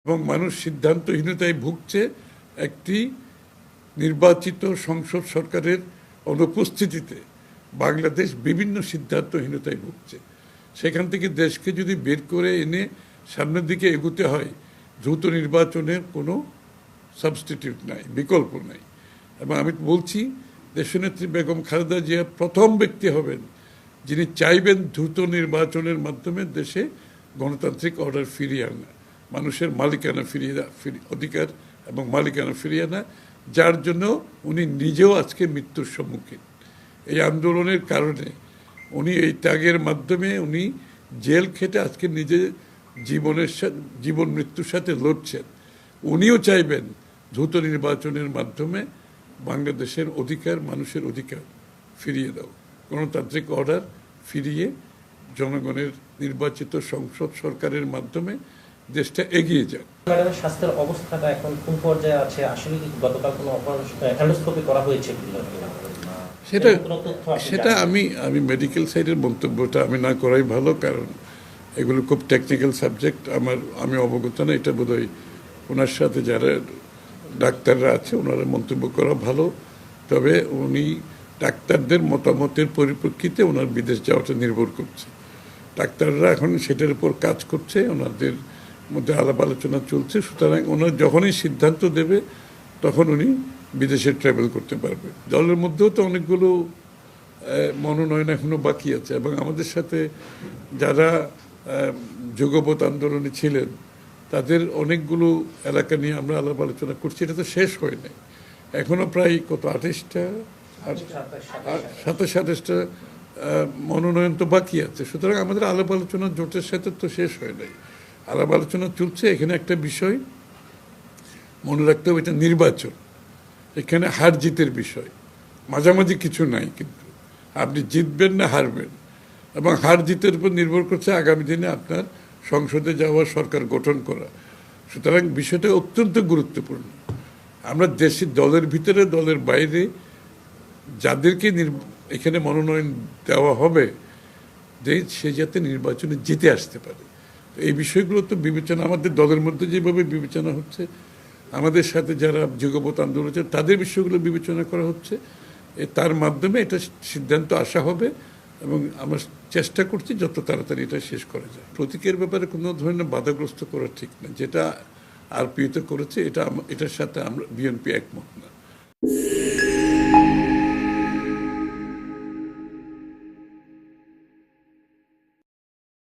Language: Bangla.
এবং মানুষ সিদ্ধান্তহীনতায় ভুগছে একটি নির্বাচিত সংসদ সরকারের অনুপস্থিতিতে। বাংলাদেশ বিভিন্ন সিদ্ধান্তহীনতায় ভুগছে। সেখান থেকে দেশকে যদি বের করে এনে সামনের দিকে এগুতে হয়, দ্রুত নির্বাচনের কোনো সাবস্টিটিউট নাই, বিকল্প নাই। এবং আমি বলছি, দেশনেত্রী বেগম খালেদা জিয়া প্রথম ব্যক্তি হবেন যিনি চাইবেন দ্রুত নির্বাচনের মাধ্যমে দেশে গণতান্ত্রিক অর্ডার ফিরিয়ে আনা, মানুষের মালিকানা অধিকার এবং মালিকানা ফিরিয়ে আনা, যার জন্য উনি নিজেও আজকে মৃত্যুর সম্মুখীন। এই আন্দোলনের কারণে উনি এই ত্যাগের মাধ্যমে উনি জেল খেটে আজকে নিজে জীবন মৃত্যুর সাথে লড়ছেন। উনিও চাইবেন দ্রুত নির্বাচনের মাধ্যমে বাংলাদেশের অধিকার, মানুষের অধিকার ফিরিয়ে দাও, গণতান্ত্রিক অর্ডার ফিরিয়ে জনগণের নির্বাচিত সংসদ সরকারের মাধ্যমে দেশটা এগিয়ে যাক। ম্যাডামের স্বাস্থ্যের অবস্থাটা এখন কোন পর্যায়ে আছে? আসলে কি গতকাল কোনো এন্ডোস্কোপি করা হয়েছে? সেটা আমি মেডিকেল সাইডের মন্তব্যটা আমি না করাই ভালো, কারণ এগুলো খুব টেকনিক্যাল সাবজেক্ট। আমি অবগত না। এটা বোধহয় ওনার সাথে যারা ডাক্তাররা আছে ওনারা মন্তব্য করা ভালো। তবে উনি ডাক্তারদের মতামতের পরিপ্রেক্ষিতে ওনার বিদেশ যাওয়াটা নির্ভর করছে। ডাক্তাররা এখন সেটার উপর কাজ করছে, ওনাদের মধ্যে আলাপ আলোচনা চলছে। সুতরাং ওনার যখনই সিদ্ধান্ত দেবে তখন উনি বিদেশে ট্রাভেল করতে পারবে। দলের মধ্যেও তো অনেকগুলো মনোনয়ন এখনও বাকি আছে, এবং আমাদের সাথে যারা যুগপৎ আন্দোলনে ছিলেন তাদের অনেকগুলো এলাকা নিয়ে আমরা আলাপ আলোচনা করছি। এটা তো শেষ হয় নাই, এখনও প্রায় 27-28টা মনোনয়ন তো বাকি আছে। সুতরাং আমাদের আলাপ আলোচনা জোটের সাথে তো শেষ হয় নাই, আলাপ আলোচনা চলছে। এখানে একটা বিষয় মনে রাখতে হবে, এটা নির্বাচন, এখানে হার জিতের বিষয়, মাঝামাঝি কিছু নাই। কিন্তু আপনি জিতবেন না হারবেন, এবং হার জিতের উপর নির্ভর করছে আগামী দিনে আপনার সংসদে যাওয়া, সরকার গঠন করা। সুতরাং বিষয়টা অত্যন্ত গুরুত্বপূর্ণ। আমরা দেশের দলের ভিতরে দলের বাইরে যাদেরকে এখানে মনোনয়ন দেওয়া হবে সে যাতে নির্বাচনে জিতে আসতে পারে, এই বিষয়গুলো তো বিবেচনা আমাদের দলের মধ্যে যেভাবে বিবেচনা হচ্ছে, আমাদের সাথে যারা যুগপৎ আন্দোলন হচ্ছে তাদের বিষয়গুলো বিবেচনা করা হচ্ছে। তার মাধ্যমে এটা সিদ্ধান্ত আসা হবে, এবং আমরা চেষ্টা করছি যত তাড়াতাড়ি এটা শেষ করা যায়। প্রতীকের ব্যাপারে কোনো ধরনের বাধাগ্রস্ত করা ঠিক না। যেটা আরপিওতে করেছে এটার সাথে আমরা বিএনপি একমত না।